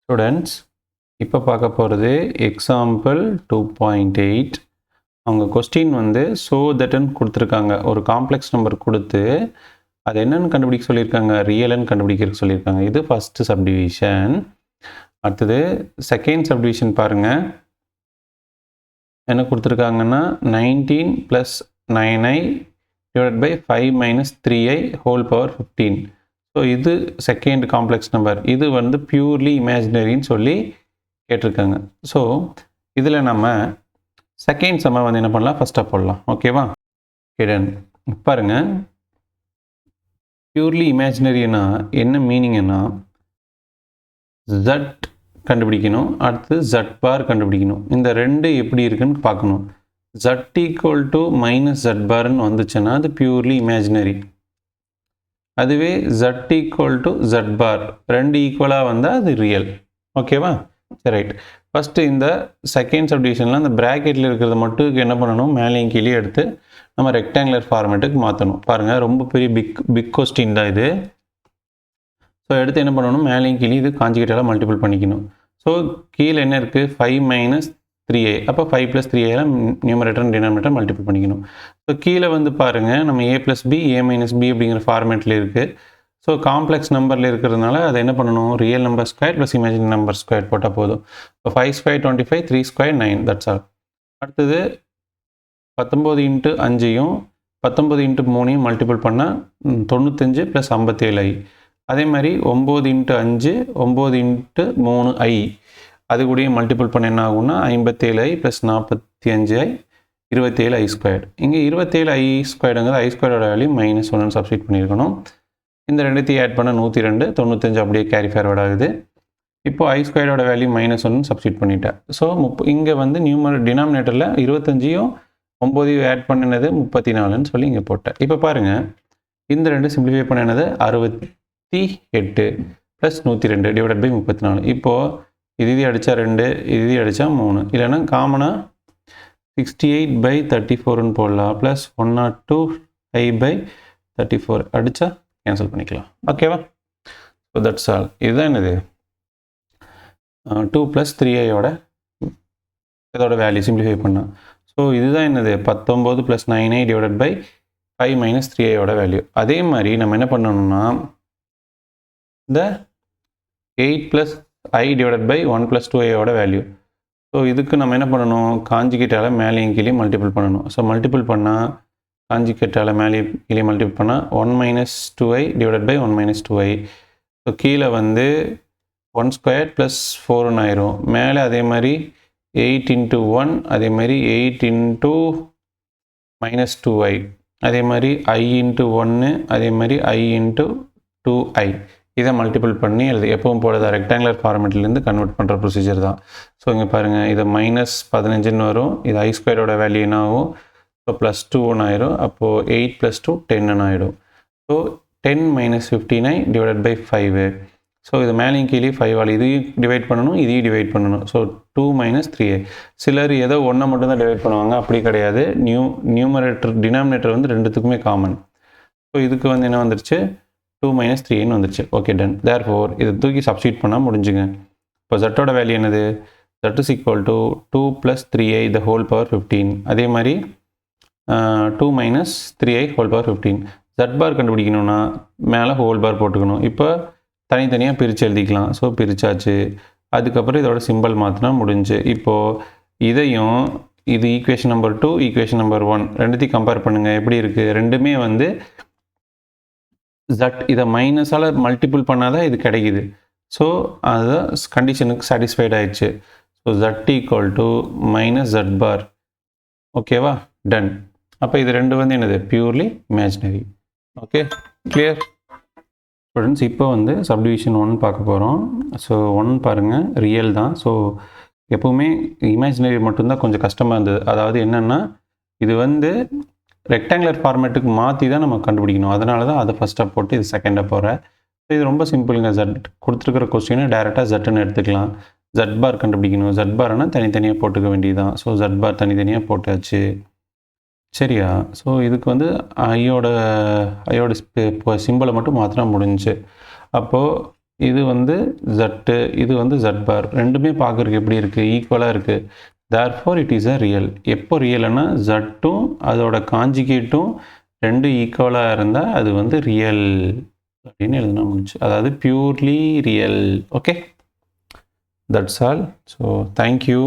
Students, இப்போ பார்க்க போகிறது எக்ஸாம்பிள் 2.8. அவங்க கொஸ்டின் வந்து ஸோ தட்ன்னு கொடுத்துருக்காங்க. ஒரு காம்ப்ளெக்ஸ் நம்பர் கொடுத்து அது என்னன்னு கண்டுபிடிக்க சொல்லியிருக்காங்க, ரியல்னு கண்டுபிடிக்க சொல்லியிருக்காங்க. இது ஃபஸ்ட்டு சப்டிவிஷன். அடுத்தது செகண்ட் சப்டிவிஷன் பாருங்கள். என்ன கொடுத்துருக்காங்கன்னா 19 + 9i / 5 - 3i whole power 15. So இது செகண்ட் காம்ப்ளெக்ஸ் நம்பர். இது வந்து பியூர்லி இமேஜினரின்னு சொல்லி கேட்டிருக்காங்க. ஸோ இதில் நம்ம செகண்ட் சம்மை வந்து என்ன பண்ணலாம், ஃபஸ்ட்டாக போடலாம். ஓகேவா? கிடன் பாருங்கள், பியூர்லி இமேஜினரினா என்ன மீனிங்னா ஜட் கண்டுபிடிக்கணும், அடுத்து ஜட் பார் கண்டுபிடிக்கணும். இந்த ரெண்டு எப்படி இருக்குன்னு பார்க்கணும். ஜட் ஈக்குவல் டு -z பார்ன்னு வந்துச்சுன்னா அது பியூர்லி இமேஜினரி. அதுவே ஜட் ஈக்குவல் டு z பார் ரெண்டு ஈக்குவலாக வந்தால் அது ரியல். ஓகேவா? சரி, ரைட். ஃபஸ்ட்டு இந்த செகண்ட் சப்டிவிஷனில் அந்த ப்ராக்கெட்டில் இருக்கிறத மட்டும் என்ன பண்ணணும், மேலேயும் கீழே எடுத்து நம்ம ரெக்டாங்குலர் ஃபார்மேட்டுக்கு மாற்றணும். பாருங்கள், ரொம்ப பெரிய பிக் கொஸ்டின் தான் இது. ஸோ எடுத்து என்ன பண்ணணும், மேலேயும் கீழே இது காஞ்சிகேட்டால் மல்டிபிள் பண்ணிக்கணும். ஸோ கீழே என்ன இருக்குது, 5 - 3i. அப்போ 5 + 3i numerator and denominator multiple பண்ணிக்கணும். ஸோ கீழே வந்து பாருங்கள், நம்ம a + b a - b அப்படிங்கிற ஃபார்மேட்டில் இருக்குது. ஸோ காம்ப்ளெக்ஸ் நம்பரில் இருக்கிறதுனால அதை என்ன பண்ணணும், real number square plus imaginary number square போட்டால் போதும். இப்போ 5 ஸ்கொயர் 25, 3 ஸ்கொயர் 9, தட்ஸ் ஆல். அடுத்தது 19 × 5ஐயும் 19 × 3ஐயும் மல்டிபிள் பண்ணால் 95 + 57i. அதே மாதிரி 9 × 5 9 × 3i அது கூட மல்டிபிள் பண்ண என்ன ஆகும்னா 57i + 45i 27i ஸ்கொயர். இங்கே 27i ஸ்கொயருங்கிறது i ஸ்கொயரோட வேல்யூ -1 சப்ஸ்டிட் பண்ணியிருக்கணும். இந்த ரெண்டுத்தையும் ஆட் பண்ண 102, 95 அப்படியே கேரி ஃபார்வர்ட் ஆகுது. இப்போ i ஸ்கொயரோட வேல்யூ -1 சப்ஸ்டிட் பண்ணிட்டேன். ஸோ இங்கே வந்து டினாமினேட்டரில் 25யும் 9ஐயும் ஆட் பண்ணினது 34ன்னு சொல்லி இங்கே போட்டேன். இப்போ பாருங்கள், இந்த ரெண்டு சிம்பிளிஃபை பண்ணினது 68 + 102 / 34. இப்போது இது அடித்தா 2, இது அடித்தா 3, இல்லைன்னா காமனாக 68/34ன்னு போடலாம். ப்ளஸ் 102i/34 அடித்தா கேன்சல் பண்ணிக்கலாம். ஓகேவா? So that's all. இதுதான் என்னது, 2 + 3iயோட இதோட வேல்யூ சிம்பிளிஃபை பண்ணால். ஸோ இதுதான் என்னது, 19 + 9i / 5 - 3iயோட வேல்யூ. அதே மாதிரி நம்ம என்ன பண்ணணும்னா இந்த 8 + i / 1 + 2iயோட வேல்யூ. ஸோ இதுக்கு நம்ம என்ன பண்ணணும், காஞ்சிகேட்டால் மேலேயும் கீழே மல்டிபிள் பண்ணணும். ஸோ மல்டிபிள் பண்ணால் காஞ்சிகேட்டால் மேலே கீழே மல்டிபிள் பண்ணால் 1 - 2i / 1 - 2i. ஸோ கீழே வந்து 1 ஸ்கொயர் + 4ன்னு ஆயிரும். மேலே அதே மாதிரி 8 × 1 அதே மாதிரி 8 × -2i அதே மாதிரி i × 1 அதே மாதிரி i × 2i. இதை மல்டிபிள் பண்ணி எழுது. எப்பவும் போல ரெக்டாங்குலர் ஃபார்மேட்லேருந்து கன்வெர்ட் பண்ணுற ப்ரொசீஜர் தான். ஸோ இங்கே பாருங்கள், இது -15ன்னு வரும். இது i ஸ்கொயரோட வேல்யூ என்ன ஆகும், ஸோ +2ன்னு ஆயிரும். அப்போது 8 + 2 10ன்னு ஆகிடும். So 10 - 15i / 5. ஸோ இது மேலேயும் கீழே 5ஆல் இதையும் டிவைட் பண்ணணும், இதையும் டிவைட் பண்ணணும். So 2 - 3i. சிலர் ஏதோ ஒன்றை மட்டும்தான் டிவைட் பண்ணுவாங்க, அப்படி கிடையாது. நியூமரேட்டர் டினாமினேட்டர் வந்து ரெண்டுத்துக்குமே காமன். ஸோ இதுக்கு வந்து என்ன வந்துருச்சு, 2 - 3iன்னு வந்துருச்சு. Okay, ton. தேர்ஃபோர் இதை தூக்கி சப்ஸ்டிட் பண்ணால் முடிஞ்சுங்க. இப்போ ஜட்டோட வேல்யூ என்னது, z = 2 + 3i / ஹோல் பவர் 15. அதே மாதிரி 2 - 3i ஹோல் பவர் 15. z பார் கண்டுபிடிக்கணும்னா மேலே ஹோல் பார் போட்டுக்கணும். இப்போ தனித்தனியாக பிரித்து எழுதிக்கலாம். ஸோ பிரித்தாச்சு. அதுக்கப்புறம் இதோட சிம்பிள் மாற்றினா முடிஞ்சு. இப்போது இதையும் இது ஈக்குவேஷன் நம்பர் 2 ஈக்குவேஷன் நம்பர் 1 ரெண்டுத்தையும் கம்பேர் பண்ணுங்கள். எப்படி இருக்குது, ரெண்டுமே வந்து z இதை மைனஸால் மல்டிபிள் பண்ணால் தான் இது கிடைக்குது. ஸோ அது கண்டிஷனுக்கு சாட்டிஸ்ஃபைட் ஆயிடுச்சு. ஸோ z = -z பார். ஓகேவா? டன். அப்போ இது ரெண்டு வந்து என்னது, purely imaginary. Okay, clear students? இப்போ வந்து சப்டிவிஷன் 1 பார்க்க போகிறோம். ஸோ 1 பாருங்கள், ரியல் தான். ஸோ எப்போவுமே இமேஜினரி மட்டும்தான் கொஞ்சம் கஷ்டமாக இருந்தது. அதாவது என்னென்னா இது வந்து ரெக்டாங்குலர் ஃபார்மேட்டுக்கு மாற்றி தான் நம்ம கண்டுபிடிக்கணும். அதனால தான் அதை ஃபஸ்ட்டாக போட்டு இது செகண்டாக போகிறேன். ஸோ இது ரொம்ப சிம்பிளுங்க. ஜட் கொடுத்துருக்கிற கொஸ்டினை டேரெக்டாக ஜட்டுன்னு எடுத்துக்கலாம். ஜட் பார் கண்டுபிடிக்கணும். ஜட் பார்னா தனித்தனியாக போட்டுக்க வேண்டியதுதான். ஸோ ஜட் பார் தனித்தனியாக போட்டாச்சு. சரியா? ஸோ இதுக்கு வந்து ஐயோட சிம்பிளை மட்டும் மாற்றினா முடிஞ்சு. அப்போது இது வந்து ஜட்டு, இது வந்து ஜட் பார். ரெண்டுமே பார்க்குறதுக்கு எப்படி இருக்குது? ஈக்குவலாக இருக்குது. Therefore it is a real. எப்போ ரியல்னா ஜட்டும் அதோட காஞ்சிகேட்டும் ரெண்டு ஈக்குவலாக இருந்தால் அது வந்து ரியல் அப்படின்னு எழுதணும் முடிஞ்சு. அதாவது purely real. Okay, that's all. So thank you.